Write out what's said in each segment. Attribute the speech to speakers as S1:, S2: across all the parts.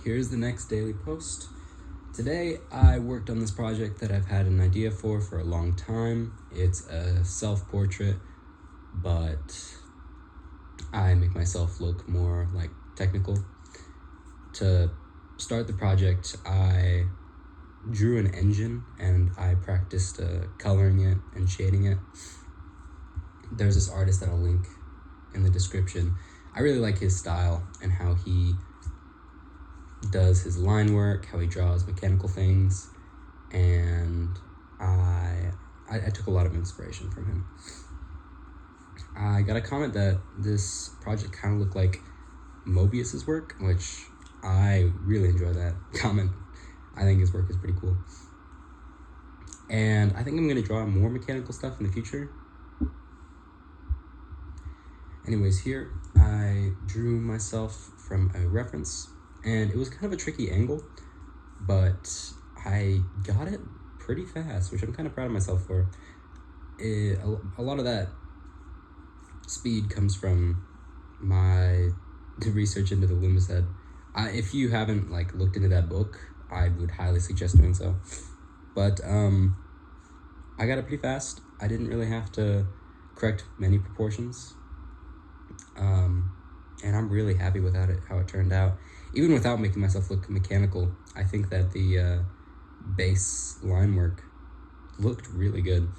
S1: here's the next daily post. Today, I worked on this project that I've had an idea for a long time. It's a self-portrait, but I make myself look more like technical. To start the project, I drew an engine and I practiced coloring it and shading it. There's this artist that I'll link in the description. I really like his style and how he does his line work, how he draws mechanical things, and I took a lot of inspiration from him. I got a comment that this project kind of looked like Mobius's work, which I really enjoy that comment. I think his work is pretty cool. And I think I'm going to draw more mechanical stuff in the future. Anyways, here I drew myself from a reference, and it was kind of a tricky angle, but I got it pretty fast, which I'm kind of proud of myself for. A lot of that speed comes from my research into the Loomis head. If you haven't looked into that book, I would highly suggest doing so. But I got it pretty fast. I didn't really have to correct many proportions. And I'm really happy with how it turned out. Even without making myself look mechanical, I think that the base line work looked really good.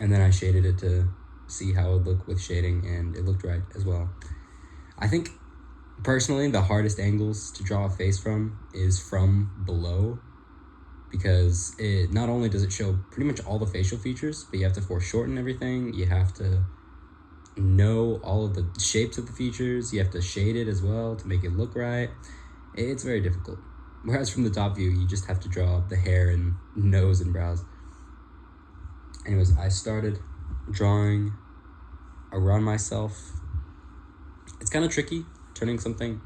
S1: And then I shaded it to see how it would look with shading, and it looked right as well. I think, personally, the hardest angles to draw a face from is from below, because it not only does it show pretty much all the facial features, but you have to foreshorten everything, you have to know all of the shapes of the features, you have to shade it as well to make it look right. It's very difficult. Whereas from the top view, you just have to draw the hair and nose and brows. Anyways, I started drawing around myself. It's kind of tricky turning something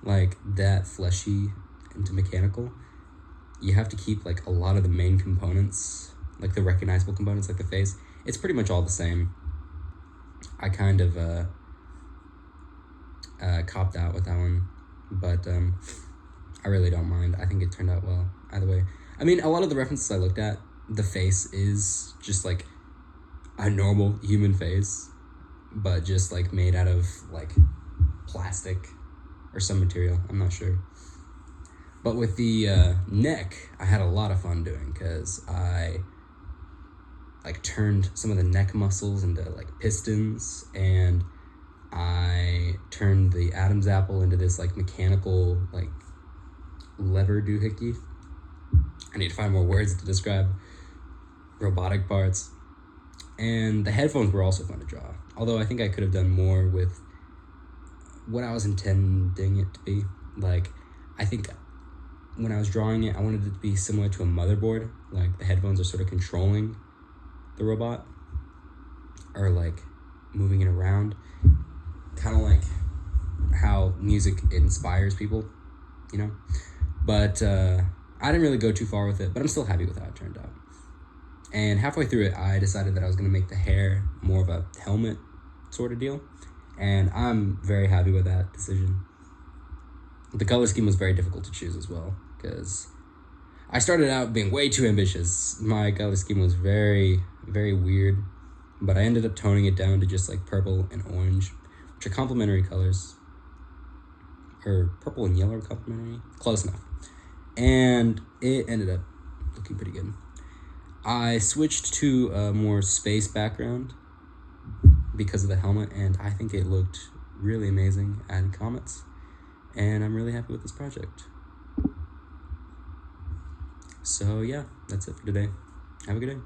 S1: like that fleshy into mechanical. You have to keep a lot of the main components, like the recognizable components, like the face. It's pretty much all the same. I kind of copped out with that one, but I really don't mind. I think it turned out well either way. I mean, a lot of the references I looked at, the face is just a normal human face, but just made out of plastic or some material. I'm not sure. But with the neck, I had a lot of fun doing, because I turned some of the neck muscles into pistons, and I turned the Adam's apple into this mechanical lever doohickey. I need to find more words to describe robotic parts. And the headphones were also fun to draw, although I think I could have done more with what I was intending it to be. I think when I was drawing it, I wanted it to be similar to a motherboard. The headphones are sort of controlling the robot, or moving it around, kind of like how music inspires people, But I didn't really go too far with it, but I'm still happy with how it turned out. And halfway through it, I decided that I was going to make the hair more of a helmet sort of deal, and I'm very happy with that decision. The color scheme was very difficult to choose as well, because I started out being way too ambitious. My color scheme was very, very weird, but I ended up toning it down to just purple and orange, which are complementary colors. Or purple and yellow are complementary? Close enough. And it ended up looking pretty good. I switched to a more space background because of the helmet, and I think it looked really amazing, adding comets, and I'm really happy with this project. So yeah, that's it for today. Have a good day.